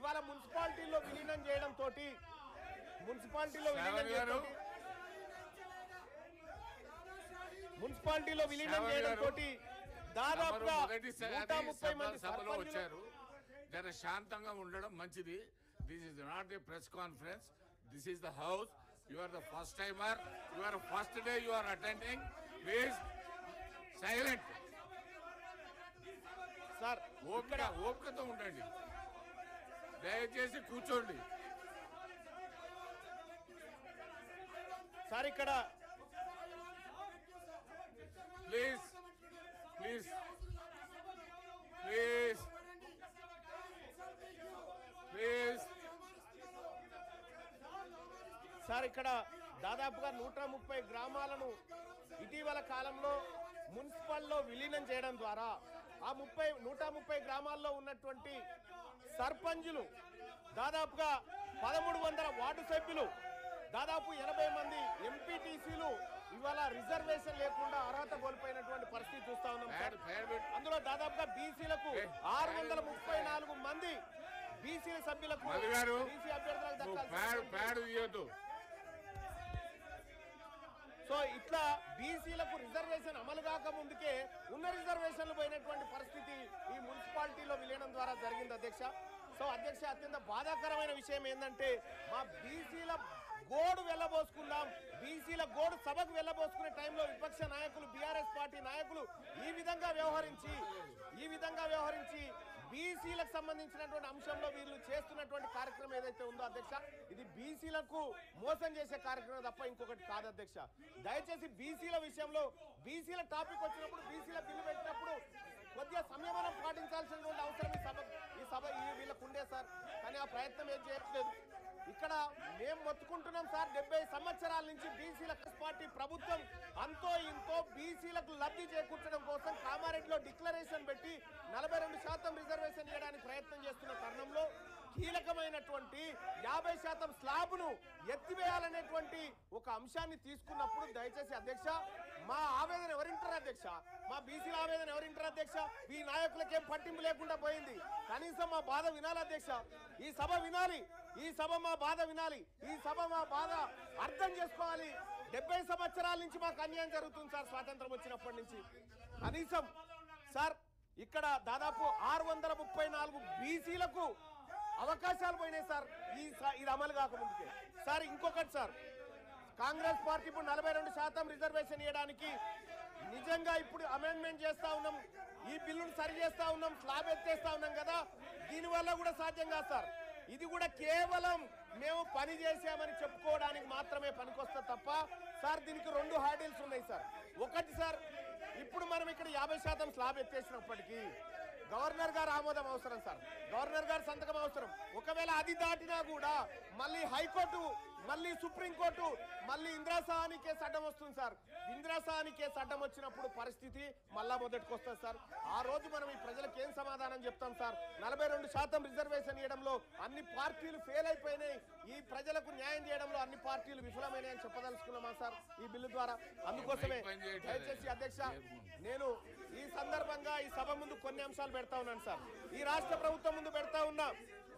ఇవాళ మున్సిపాలిటీలో విలీనం చేయడం తోటి దాదాపుగా 130 మంది సభలో వచ్చారు. జర శాంతంగా ఉండడం మంచిది. This is not a press conference, this is the house. You are the first timer, you are first day you are attending. Please silent sir. ఓపికతో ఉండండి, దయచేసి కూర్చోండి సార్. ఇక్కడ please please please please sir, ఇక్కడ దాదాపుగా 130 గ్రామాలను ఇటీవల కాలంలో మున్సిపల్లో విలీనం చేయడం ద్వారా ఆ 130 గ్రామాల్లో ఉన్నటువంటి సర్పంచులు, దాదాపుగా 1300 వార్డు సభ్యులు, దాదాపు 80 మంది ఎంపీటీసీలు ఇవాళ రిజర్వేషన్ లేకుండా అర్హత కోల్పోయినటువంటి పరిస్థితి చూస్తా ఉన్నాం. అందులో దాదాపుగా బీసీలకు 634 మంది బీసీల సభ్యులకు బీసీ అభ్యర్థులకు దక్కాలి. సో ఇట్లా బీసీలకు రిజర్వేషన్ అమలు కాక ముందుకే ఉన్న రిజర్వేషన్లు పోయినటువంటి పరిస్థితి ఈ మున్సిపాలిటీలో విలీనం ద్వారా జరిగింది అధ్యక్ష. సో అధ్యక్ష, అత్యంత బాధాకరమైన విషయం ఏంటంటే మా బీసీల గోడు వెళ్ళబోసుకుందాం, బీసీల గోడు సభకు వెళ్ళబోసుకునే టైంలో విపక్ష నాయకులు, బీఆర్ఎస్ పార్టీ నాయకులు ఈ విధంగా వ్యవహరించి బీసీలకు సంబంధించినటువంటి అంశంలో వీళ్ళు చేస్తున్నటువంటి కార్యక్రమం ఏదైతే ఉందో అధ్యక్ష, ఇది బీసీలకు మోసం చేసే కార్యక్రమం తప్ప ఇంకొకటి కాదు అధ్యక్ష. దయచేసి బీసీల విషయంలో, బీసీల టాపిక్ వచ్చినప్పుడు, బీసీల బిల్లు పెట్టినప్పుడు కొద్దిగా సంయమనం పాటించాల్సినటువంటి అవసరం ఈ సభ వీళ్ళకు ఉండే సార్. కానీ ఆ ప్రయత్నం ఏం చేయట్లేదు. ఇక్కడ మేము మొత్తుకుంటున్నాం సార్, 70 సంవత్సరాల నుంచి బీసీల పార్టీ ప్రభుత్వం అంతో ఇంతో బీసీలకు లబ్ధి చేకూర్చడం కోసం కామారెడ్డిలో డిక్లరేషన్ పెట్టి 42% రిజర్వేషన్ ఇవ్వడానికి ప్రయత్నం చేస్తున్న తరుణంలో కీలకమైనటువంటి 50% స్లాబ్ను ఎత్తివేయాలనేటువంటి ఒక అంశాన్ని తీసుకున్నప్పుడు దయచేసి అధ్యక్ష, మా ఆవేదన ఎవరింటారు అధ్యక్ష? మా బీసీల ఆవేదన ఎవరింటారు అధ్యక్ష? ఈ నాయకులకేం పట్టింపు లేకుండా పోయింది. కనీసం మా బాధ వినాలి అధ్యక్ష. ఈ సభ వినాలి, ఈ సభ మా బాధ వినాలి, ఈ సభ మా బాధ అర్థం చేసుకోవాలి. 70 సంవత్సరాల నుంచి మాకు అన్యాయం జరుగుతుంది సార్, స్వాతంత్రం వచ్చినప్పటి నుంచి. కనీసం సార్ ఇక్కడ దాదాపు 634 బీసీలకు అవకాశాలు పోయినాయి సార్ ఇది అమలు కాకముందుకే. సార్ ఇంకొకటి సార్, కాంగ్రెస్ పార్టీ ఇప్పుడు 42% రిజర్వేషన్ ఇవ్వడానికి నిజంగా ఇప్పుడు అమెండ్మెంట్ చేస్తా ఉన్నాం, ఈ బిల్లును సరి చేస్తా ఉన్నాం, స్లాబ్ ఎత్తేస్తా ఉన్నాం కదా, దీనివల్ల కూడా సాధ్యం కాదు సార్. ఇది కూడా కేవలం మేము పని చేసామని చెప్పుకోవడానికి మాత్రమే పనికొస్తుంది తప్ప సార్ దీనికి 2 హార్డిల్స్ ఉన్నాయి సార్. ఒకటి సార్, ఇప్పుడు మనం ఇక్కడ 50% స్లాబ్ ఎత్తేసినప్పటికీ గవర్నర్ గారు ఆమోదం అవసరం సార్, గవర్నర్ గారు సంతకం అవసరం. ఒకవేళ అది దాటినా కూడా మళ్ళీ హైకోర్టు, మళ్ళీ సుప్రీంకోర్టు, మళ్ళీ ఇందిరాసహాని కేసు అడ్డం వస్తుంది సార్. ఇందిరాసహాని కేసు అడ్డం వచ్చినప్పుడు పరిస్థితి మళ్ళా మొదటికి వస్తుంది సార్. ఆ రోజు మనం ఈ ప్రజలకు ఏం సమాధానం చెప్తాం సార్? 42% రిజర్వేషన్ ఇవ్వడంలో అన్ని పార్టీలు ఫెయిల్ అయిపోయినాయి, ఈ ప్రజలకు న్యాయం చేయడంలో అన్ని పార్టీలు విఫలమైనాయని చెప్పదలుచుకున్నామా సార్ ఈ బిల్లు ద్వారా? అందుకోసమే దయచేసి అధ్యక్ష, నేను ఈ సందర్భంగా ఈ సభ ముందు కొన్ని అంశాలు పెడతా ఉన్నాను సార్. ఈ రాష్ట్ర ప్రభుత్వం ముందు పెడతా ఉన్నా,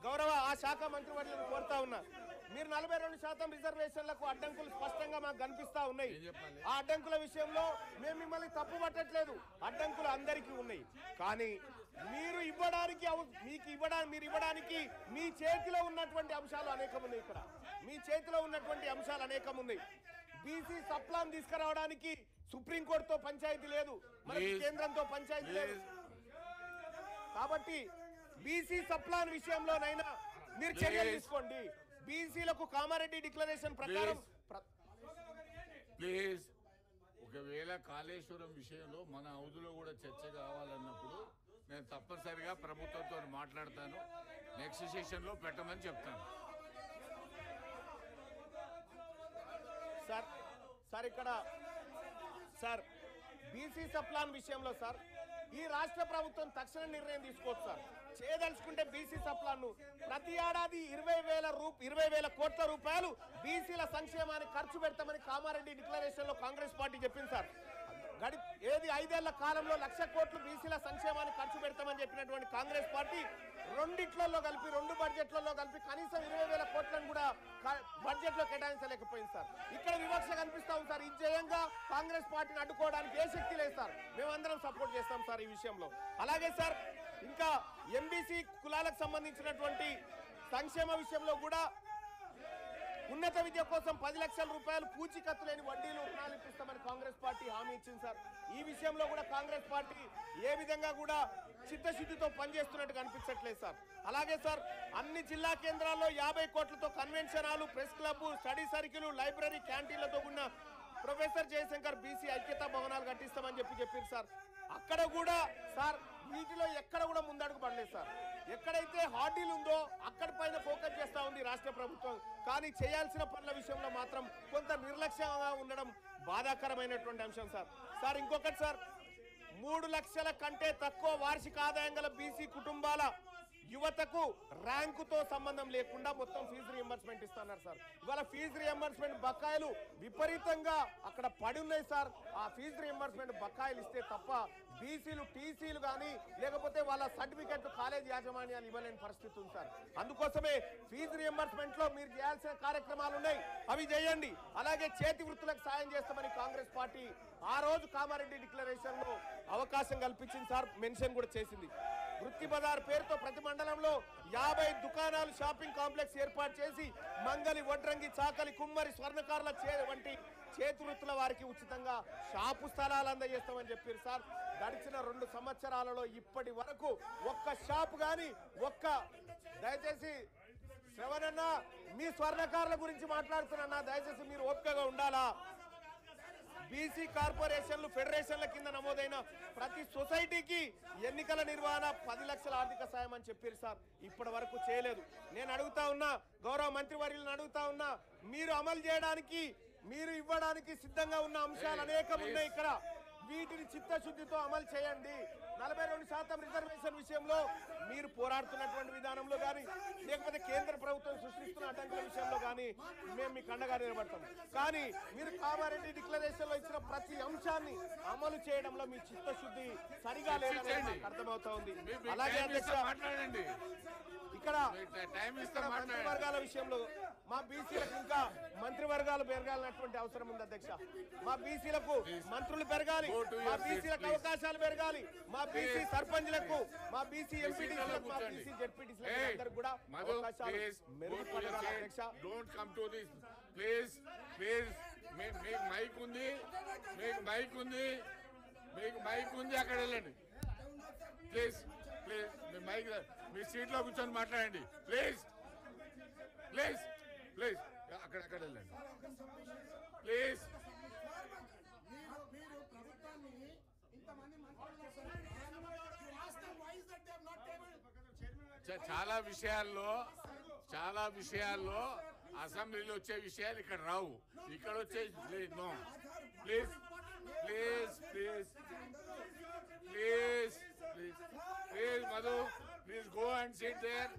గౌరవ ఆ శాఖ మంత్రివర్యులను కోరుతా ఉన్నా, మీరు 42% రిజర్వేషన్లకు అడ్డంకులు స్పష్టంగా మాకు కనిపిస్తా ఉన్నాయి. ఆ అడ్డంకుల విషయంలో మేము మిమ్మల్ని తప్పు పట్టట్లేదు, అడ్డంకులు అందరికీ ఉన్నాయి. కానీ మీరు ఇవ్వడానికి మీ చేతిలో ఉన్నటువంటి అంశాలు అనేకం ఉన్నాయి. ఇక్కడ మీ చేతిలో ఉన్నటువంటి అంశాలు అనేకం ఉన్నాయి. బీసీ సప్లాన్ తీసుకురావడానికి సుప్రీంకోర్టుతో పంచాయతీ లేదు, మనకి కేంద్రంతో పంచాయతీ లేదు. కాబట్టి బీసీ సప్లాన్ విషయంలోనైనా మీరు చర్యలు తీసుకోండి. బీసీలకు కామారెడ్డి డిక్లరేషన్ ప్రకారం ప్లీజ్, ఒకవేళ కాళేశ్వరం విషయంలో మన హౌదులో కూడా చర్చ కావాలన్నప్పుడు నేను తప్పనిసరిగా ప్రభుత్వంతో మాట్లాడతాను, నెక్స్ట్ సెషన్ లో పెట్టమని చెప్తాను. సార్ ఇక్కడ సార్ బీసీ సప్లాన్ విషయంలో సార్ ఈ రాష్ట్ర ప్రభుత్వం తక్షణ నిర్ణయం తీసుకోవచ్చు సార్. చేయదలుచుకుంటే బీసీ సప్లాన్ ప్రతి ఏడాది 20,000 కోట్ల రూపాయలు బీసీల సంక్షేమానికి ఖర్చు పెడతామని కామారెడ్డి డిక్లరేషన్ లో కాంగ్రెస్ పార్టీ చెప్పింది సార్. ఏది 5 ఏళ్ల కాలంలో 1,00,000 కోట్లు బీసీల సంక్షేమానికి ఖర్చు పెడతామని చెప్పినటువంటి కాంగ్రెస్ పార్టీ రెండిట్లలో కలిపి 2 బడ్జెట్లలో కలిపి కనీసం 20,000 కోట్లను కూడా బడ్జెట్ లో కేటాయించలేకపోయింది సార్. ఇక్కడ వివక్ష కనిపిస్తా ఉంది సార్. ఇది జయంగా కాంగ్రెస్ పార్టీని అడ్డుకోవడానికి ఏ శక్తి లేదు సార్. మేమందరం సపోర్ట్ చేస్తాం సార్ ఈ విషయంలో. అలాగే సార్ ఇంకా ఎంబీసీ కులాలకు సంబంధించినటువంటి సంక్షేమ విషయంలో కూడా ఉన్నత విద్య కోసం 10 లక్షల రూపాయలు పూచీకత్తు లేని వడ్డీలు రుణాలు ఇప్పిస్తామని కాంగ్రెస్ పార్టీ హామీ ఇచ్చింది సార్. ఈ విషయంలో కూడా కాంగ్రెస్ పార్టీ ఏ విధంగా కూడా చిత్తశుద్ధితో పనిచేస్తున్నట్టు కనిపించట్లేదు సార్. అలాగే సార్ అన్ని జిల్లా కేంద్రాల్లో 50 కోట్లతో convention hall, press club, study circle, library, క్యాంటీన్లతో ఉన్న ప్రొఫెసర్ జయశంకర్ బీసీ ఐక్యతా భవనాలు కట్టిస్తామని చెప్పారు సార్. అక్కడ కూడా సార్ వీటిలో ఎక్కడ కూడా ముందడుగు పడలేదు సార్. ఎక్కడైతే హార్డీలు ఉందో అక్కడ పైన ఫోకస్ చేస్తా ఉంది రాష్ట్ర ప్రభుత్వం. కానీ చేయాల్సిన పనుల విషయంలో మాత్రం కొంత నిర్లక్ష్యంగా ఉండడం బాధాకరమైనటువంటి అంశం సార్. సార్ ఇంకొకటి సార్ 3 లక్షల కంటే తక్కువ వార్షిక ఆదాయం గల బీసీ కుటుంబాల యువతకు ర్యాంకుతో సంబంధం లేకుండా మొత్తం ఫీజు రియంబర్స్మెంట్ ఇస్తున్నారు సార్. ఇవాళ ఫీజు రియంబర్స్మెంట్ బకాయిలు విపరీతంగా అక్కడ పడి ఉన్నాయి సార్. ఆ ఫీజు రియంబర్స్మెంట్ బకాయిలు ఇస్తే తప్ప బీసీలు టీసీలు కానీ లేకపోతే వాళ్ళ సర్టిఫికెట్లు కాలేజ్ యాజమాన్యాలు ఇవ్వలేని పరిస్థితి ఉంది సార్. అందుకోసమే ఫీజు రియంబర్స్మెంట్ లో మీరు చేయాల్సిన కార్యక్రమాలు ఉన్నాయి, అవి చేయండి. అలాగే చేతి వృత్తులకు సాయం చేస్తామని కాంగ్రెస్ పార్టీ ఆ రోజు కామారెడ్డి డిక్లరేషన్ లో అవకాశం కల్పించింది సార్, మెన్షన్ కూడా చేసింది. వృత్తి బజార్ పేరుతో ప్రతి మండలంలో 50 దుకాణాలు, షాపింగ్ కాంప్లెక్స్ ఏర్పాటు చేసి మంగలి, వడ్రంగి, చాకలి, కుమ్మరి, స్వర్ణకారుల వంటి చేతి వృత్తుల వారికి ఉచితంగా షాపు స్థలాలు అందజేస్తామని చెప్పారు సార్. గడిచిన 2 సంవత్సరాలలో ఇప్పటి వరకు ఒక్క షాపు కానీ దయచేసి శ్రవణన్న మీ స్వర్ణకారుల గురించి మాట్లాడుతున్నా, దయచేసి మీరు ఓపికగా ఉండాలా. బీసీ కార్పొరేషన్లు, ఫెడరేషన్ల కింద నమోదైన ప్రతి సొసైటీకి ఎన్నికల నిర్వహణ 10 లక్షల ఆర్థిక సాయం అని చెప్పారు సార్. ఇప్పటి వరకు చేయలేదు. నేను అడుగుతా ఉన్నా, గౌరవ మంత్రివర్యులను అడుగుతా ఉన్నా, మీరు అమలు చేయడానికి, మీరు ఇవ్వడానికి సిద్ధంగా ఉన్న అంశాలు అనేకం ఉన్నాయి ఇక్కడ. వీటిని చిత్తశుద్ధితో అమలు చేయండి. 42% రిజర్వేషన్ విషయంలో మీరు పోరాడుతున్నటువంటి విధానంలో కానీ లేకపోతే కేంద్ర ప్రభుత్వం సృష్టిస్తున్న అడ్డంకుల విషయంలో కానీ మేము మీకు అండగా నిలబడతాం. కానీ మీరు కామారెడ్డి డిక్లరేషన్ లో ఇచ్చిన ప్రతి అంశాన్ని అమలు చేయడంలో మీ చిత్తశుద్ధి సరిగా లేదని నాకు అర్థమవుతా ఉంది. అలాగే అధ్యక్ష ఇక్కడ మంత్రివర్గాల విషయంలో మా బీసీలకు ఇంకా మంత్రివర్గాలు పెరగాలన్నటువంటి అవసరం ఉంది అధ్యక్ష. మా బీసీలకు మంత్రులు పెరగాలి, మా బీసీలకు అవకాశాలు పెరగాలి, మా బీసీ సర్పంచ్లకు, మా బీసీ ఎంపీటీసీలకు, మా బీసీ జెడ్పీటీసీలకు అందరికి కూడా అవకాశాలు మెరుగుపడాలి అధ్యక్ష. Don't come to this please. మీకు మైక్ ఉంది, మీకు మైక్ ఉంది, అక్కడ వెళ్ళండి ప్లీజ్. మీ మైక్ మీ సీట్లో కూర్చొని మాట్లాడండి ప్లీజ్. అక్కడ వెళ్ళండి ప్లీజ్. చాలా విషయాల్లో అసెంబ్లీలో వచ్చే విషయాలు ఇక్కడ రావు, ఇక్కడ వచ్చే no. Please Madhu, please go and sit there,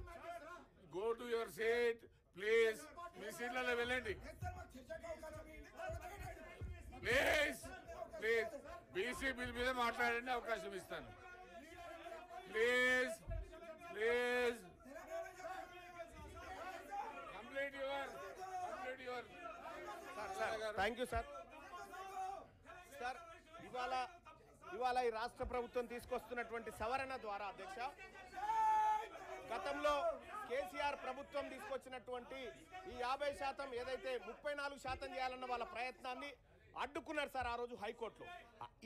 go to your seat please. మీ సీట్లలో వెళ్ళండి ప్లీజ్. బీసీ బిల్ మీద మాట్లాడండి, అవకాశం ఇస్తాను please. Complete your thank you sir. Sir ఇవాళ ఈ రాష్ట్ర ప్రభుత్వం తీసుకొస్తున్నటువంటి సవరణ ద్వారా అధ్యక్ష, గతంలో కేసీఆర్ ప్రభుత్వం తీసుకొచ్చినటువంటి ఈ 50% ఏదైతే 34% చేయాలన్న వాళ్ళ ప్రయత్నాన్ని అడ్డుకున్నారు సార్ ఆ రోజు హైకోర్టులో.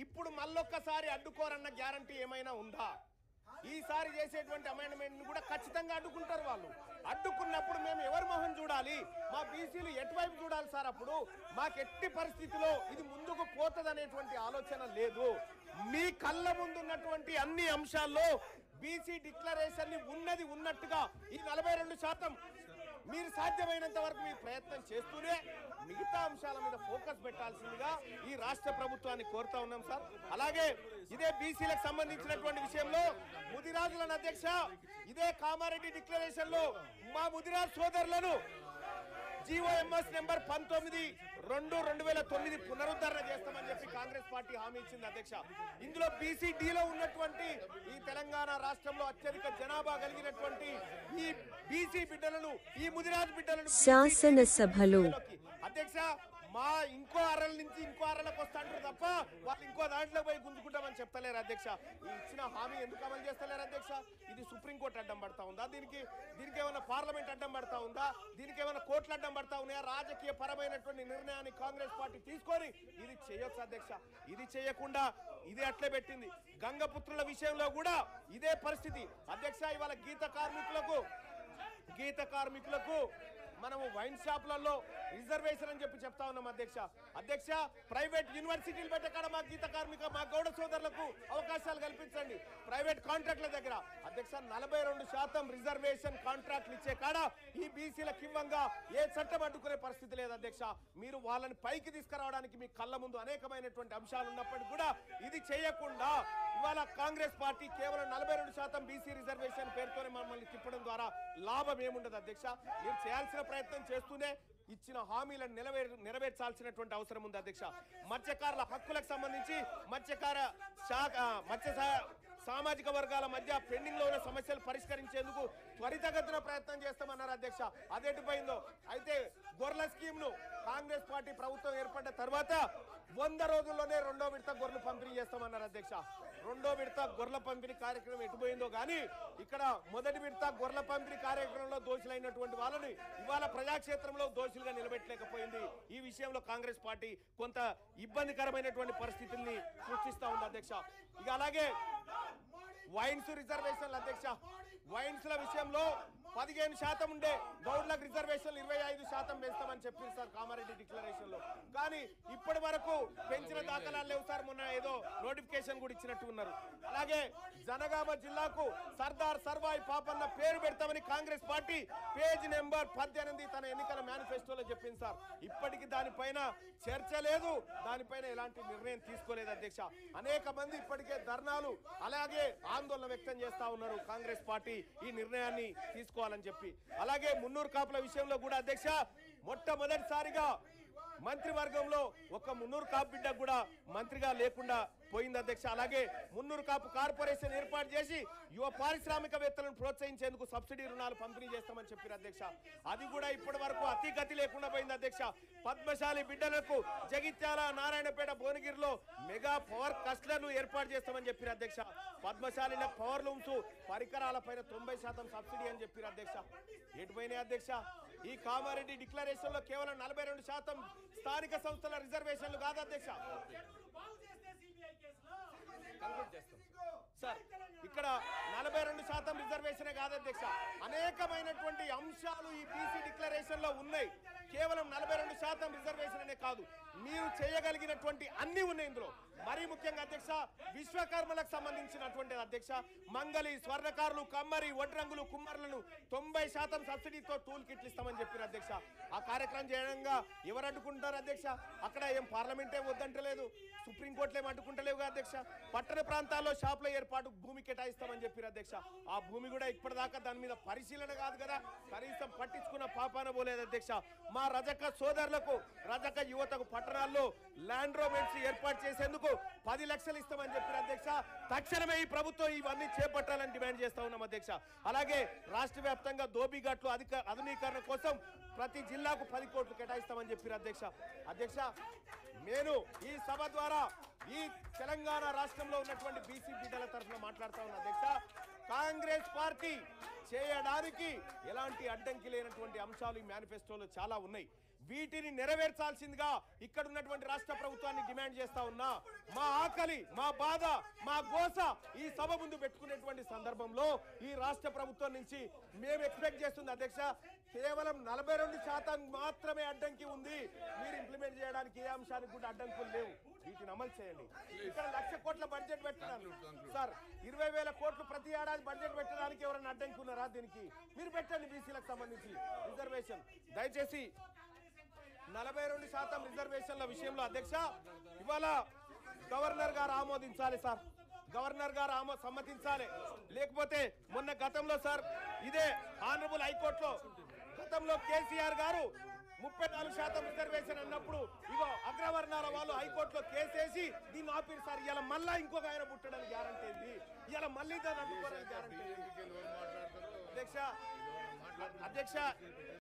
ఇప్పుడు మళ్ళొక్కసారి అడ్డుకోరన్న గ్యారంటీ ఏమైనా ఉందా? ఈసారి చేసేటువంటి అమెండ్మెంట్ ని కూడా ఖచ్చితంగా అడ్డుకుంటారు వాళ్ళు. అడ్డుకున్నప్పుడు మేము ఎవరి మొహం చూడాలి? మా బీసీలు ఎటువైపు చూడాలి సార్? అప్పుడు మాకెట్టి పరిస్థితిలో ఇది ముందుకు పోతదనేటువంటి ఆలోచన లేదు. మీ కళ్ళ ముందున్నటువంటి అన్ని అంశాల్లో బీసీ డిక్లరేషన్ ని ఉన్నది ఉన్నట్టుగా ఈ 42% మీరు సాధ్యమైనంత వరకు మీ ప్రయత్నం చేస్తూనే మిగతా అంశాల మీద ఫోకస్ పెట్టాల్సిందిగా ఈ రాష్ట్ర ప్రభుత్వాన్ని కోరుతా ఉన్నాం సార్. అలాగే ఇదే బీసీలకు సంబంధించినటువంటి విషయంలో ముదిరాజులను అధ్యక్ష, ఇదే కామారెడ్డి డిక్లరేషన్ లో మా ముదిరాజ్ సోదరులను జీవోఎంఎస్ నెంబర్ 19/2/2009 పునరుద్ధరణ చేస్తామని చెప్పి కాంగ్రెస్ పార్టీ హామీ ఇచ్చింది అధ్యక్ష. ఇందులో బీసీడీలో ఉన్నటువంటి ఈ తెలంగాణ రాష్ట్రంలో అత్యధిక జనాభా కలిగినటువంటి ఈ బీసీ బిడ్డలను, ఈ ముదిరాజ్ బిడ్డలను శాసనసభలో అధ్యక్ష మా ఇంకో అరల నుంచి ఇంకో అరలకు వస్తాంటారు తప్ప వాళ్ళు ఇంకో దాంట్లో పోయి గుంజుకుంటామని చెప్తలేరు అధ్యక్ష. ఈ ఇచ్చిన హామీ ఎందుకు అమలు చేస్తలేరు అధ్యక్ష? ఇది సుప్రీంకోర్టు అడ్డం పడతా ఉందా? దీనికి ఏమైనా పార్లమెంట్ అడ్డం పడతా ఉందా? దీనికి ఏమైనా కోర్టులు అడ్డం పడతా ఉన్నాయా? రాజకీయ పరమైనటువంటి నిర్ణయాన్ని కాంగ్రెస్ పార్టీ తీసుకొని ఇది చేయొచ్చు అధ్యక్ష. ఇది చేయకుండా ఇది అట్లే పెట్టింది. గంగపుత్రుల విషయంలో కూడా ఇదే పరిస్థితి అధ్యక్ష. ఇవాళ గీత కార్మికులకు మనము వైన్ షాప్లలో రిజర్వేషన్ అని చెప్పి చెప్తా ఉన్నాం అధ్యక్ష. ప్రైవేట్ యూనివర్సిటీలు పెట్టే కాడ మా గీత కార్మిక, మా గౌడ సోదరులకు అవకాశాలు కల్పించండి. ప్రైవేట్ కాంట్రాక్ట్ల దగ్గర అధ్యక్ష 42% రిజర్వేషన్ కాంట్రాక్ట్లు ఇచ్చే కాడ ఈ బీసీలకు ఇవ్వంగా ఏ చట్టం అడ్డుకునే పరిస్థితి లేదు అధ్యక్ష. మీరు వాళ్ళని పైకి తీసుకురావడానికి మీ కళ్ళ ముందు అనేకమైనటువంటి అంశాలు ఉన్నప్పటికీ కూడా ఇది చేయకుండా ఇవాళ కాంగ్రెస్ పార్టీ కేవలం 42% బీసీ రిజర్వేషన్ పేరుతోనే మమ్మల్ని తిప్పడం ద్వారా లాభం ఏముండదు అధ్యక్ష. మీరు చేయాల్సిన ప్రయత్నం చేస్తూనే ఇచ్చిన హామీలను నెరవేర్చాల్సినటువంటి అవసరం ఉంది అధ్యక్ష. మత్స్యకారుల హక్కులకు సంబంధించి మత్స్య సామాజిక వర్గాల మధ్య పెండింగ్ లో ఉన్న సమస్యలు పరిష్కరించేందుకు త్వరితగతిన ప్రయత్నం చేస్తామన్నారు అధ్యక్ష. అదెటుపోయిందో అయితే గొర్రెల స్కీమ్ ను కాంగ్రెస్ పార్టీ ప్రభుత్వం ఏర్పడ్డ తర్వాత 100 రోజుల్లోనే 2వ విడత గొర్రెలు పంపిణీ చేస్తామన్నారు అధ్యక్ష. 2వ విడత గొర్రెల పంపిణీ కార్యక్రమం ఎటుపోయిందో కానీ ఇక్కడ మొదటి విడత గొర్రెల పంపిణీ కార్యక్రమంలో దోషులైనటువంటి వాళ్ళని ఇవాళ ప్రజాక్షేత్రంలో దోషులుగా నిలబెట్టలేకపోయింది. ఈ విషయంలో కాంగ్రెస్ పార్టీ కొంత ఇబ్బందికరమైనటువంటి పరిస్థితుల్ని సృష్టిస్తా ఉంది అధ్యక్ష. ఇక అలాగే వైన్స్ రిజర్వేషన్లు అధ్యక్ష. వైన్స్ల విషయంలో 15% ఉండే గౌడ్లకు రిజర్వేషన్లు 25% పెంచుతామని చెప్పారు సార్ కామారెడ్డి డిక్లరేషన్ లో. కానీ ఇప్పటి వరకు పెంచిన దాఖలాలు లేవు సార్. మొన్న ఏదో నోటిఫికేషన్ కూడా ఇచ్చినట్టు ఉన్నారు. అలాగే జనగామ జిల్లాకు సర్దార్ సర్వాయి పాపన్న పేరు పెడతామని కాంగ్రెస్ పార్టీ పేజ్ నెంబర్ 18 తన ఎన్నికల మేనిఫెస్టోలో చెప్పింది సార్. ఇప్పటికి దానిపైన చర్చ లేదు, దానిపైన ఎలాంటి నిర్ణయం తీసుకోలేదు అధ్యక్ష. అనేక మంది ఇప్పటికే ధర్నాలు అలాగే ఆందోళన వ్యక్తం చేస్తా ఉన్నారు కాంగ్రెస్ పార్టీ ఈ నిర్ణయాన్ని తీసుకోవాలని చెప్పి. అలాగే మున్నూరు కాపుల విషయంలో కూడా అధ్యక్ష మొట్టమొదటిసారిగా మంత్రివర్గంలో ఒక మున్నూరు కాపు బిడ్డ కూడా మంత్రిగా లేకుండా పోయింది అధ్యక్ష. అలాగే మున్నూరు కాపు కార్పొరేషన్ ఏర్పాటు చేసి యువ పారిశ్రామికవేత్తలను ప్రోత్సహించేందుకు సబ్సిడీ రుణాలు పంపిణీ చేస్తామని చెప్పారు అధ్యక్ష. అది కూడా ఇప్పటి వరకు అతిగతి లేకుండా పోయింది అధ్యక్ష. పద్మశాలి బిడ్డలకు జగిత్యాల, నారాయణపేట, భువనగిరిలో మెగా పవర్ కస్టర్లను ఏర్పాటు చేస్తామని చెప్పారు అధ్యక్ష. పద్మశాలిల పవర్ లూమ్స్ పరికరాల పైన 90% సబ్సిడీ అని చెప్పారు అధ్యక్ష. ఎటుపోయినాయి అధ్యక్ష? ఈ కామారెడ్డి డిక్లరేషన్ లో కేవలం 42% స్థానిక సంస్థల రిజర్వేషన్లు కాదు అధ్యక్ష. సార్ ఇక్కడ 42% రిజర్వేషనే కాదు అధ్యక్ష, అనేకమైనటువంటి అంశాలు ఈ బీసీ డిక్లరేషన్ లో ఉన్నాయి. కేవలం 42% రిజర్వేషన్ అనే కాదు, మీరు చేయగలిగినటువంటి అన్ని ఉన్నాయి ఇందులో. మరీ ముఖ్యంగా అధ్యక్ష విశ్వకర్మలకు సంబంధించినటువంటి అధ్యక్ష మంగళి, స్వర్ణకారులు, కమ్మరి, వడ్రంగులు, కుమ్మరులను 90% సబ్సిడీతో టూల్ కిట్లు ఇస్తామని చెప్పారు అధ్యక్ష. ఆ కార్యక్రమం చేయడంగా ఎవరు అడ్డుకుంటారు అధ్యక్ష? అక్కడ ఏం పార్లమెంట్ ఏం వద్దంటలేదు, సుప్రీంకోర్టులు ఏం అడ్డుకుంటలేవుగా అధ్యక్ష. పట్టణ ప్రాంతాల్లో షాపుల ఏర్పాటు భూమి కేటాయిస్తామని చెప్పారు అధ్యక్ష. ఆ భూమి కూడా ఇప్పటిదాకా దాని మీద పరిశీలన కాదు కదా, కనీసం పట్టించుకున్న పాపాన పోలేదు అధ్యక్ష. మా రజక సోదరులకు, రజక యువతకు పట్టణాల్లో ల్యాండ్ రోమెంట్స్ ఏర్పాటు చేసేందుకు 10 లక్షలు ఇస్తామని చెప్పారు అధ్యక్ష. తక్షణమే ఈ ప్రభుత్వం ఇవన్నీ చేపట్టాలని డిమాండ్ చేస్తా ఉన్నాం అధ్యక్ష. అలాగే రాష్ట్ర వ్యాప్తంగా దోబిఘాట్లు ఆధునీకరణ కోసం ప్రతి జిల్లాకు 10 కోట్లు కేటాయిస్తామని చెప్పారు అధ్యక్ష. అధ్యక్ష నేను ఈ సభ ద్వారా ఈ తెలంగాణ రాష్ట్రంలో ఉన్నటువంటి బీసీ బిడ్డల తరఫున మాట్లాడుతా ఉన్నా అధ్యక్ష. కాంగ్రెస్ పార్టీ చేయడానికి ఎలాంటి అడ్డంకి లేనటువంటి అంశాలు ఈ మేనిఫెస్టోలో చాలా ఉన్నాయి. వీటిని నెరవేర్చాల్సిందిగా ఇక్కడ ఉన్నటువంటి రాష్ట్ర ప్రభుత్వాన్ని డిమాండ్ చేస్తా ఉన్నా. మా ఆకలి, మా బాధ, మా గోస ఈ సభ ముందు పెట్టుకునేటువంటి సందర్భంలో ఈ రాష్ట్ర ప్రభుత్వం నుంచి మేము ఎక్స్పెక్ట్ చేస్తుంది అధ్యక్ష, కేవలం 42% మాత్రమే అడ్డంకి ఉంది. మీరు ఇంప్లిమెంట్ చేయడానికి ఏ అంశానికి కూడా అడ్డంకులు లేవు, వీటిని అమలు చేయండి. ఇక్కడ 1,00,000 కోట్ల బడ్జెట్ పెట్టడానికి సార్ 20,000 కోట్లు ప్రతి ఏడాది బడ్జెట్ పెట్టడానికి ఎవరైనా అడ్డంకి ఉన్నారా? దీనికి మీరు పెట్టండి. బీసీలకు సంబంధించి రిజర్వేషన్ దయచేసి 42% రిజర్వేషన్ల విషయంలో అధ్యక్ష ఇవాళ గవర్నర్ గారు ఆమోదించాలి సార్, గవర్నర్ గారు సమ్మతించాలి. లేకపోతే మొన్న గతంలో సార్ ఇదే ఆనరబుల్ హైకోర్టులో గతంలో కేసీఆర్ గారు 34% రిజర్వేషన్ అన్నప్పుడు ఇగో అగ్రవర్ణాల వాళ్ళు హైకోర్టులో కేసేసి దీన్ని ఆపిరు సార్. ఇలా మళ్ళా ఇంకొక ఆయన పుట్టడానికి గ్యారంటీ ఏంది? ఇలా మళ్ళీ దాన్ని అడ్డుకోవడానికి గ్యారంటీ ఏంది? అధ్యక్ష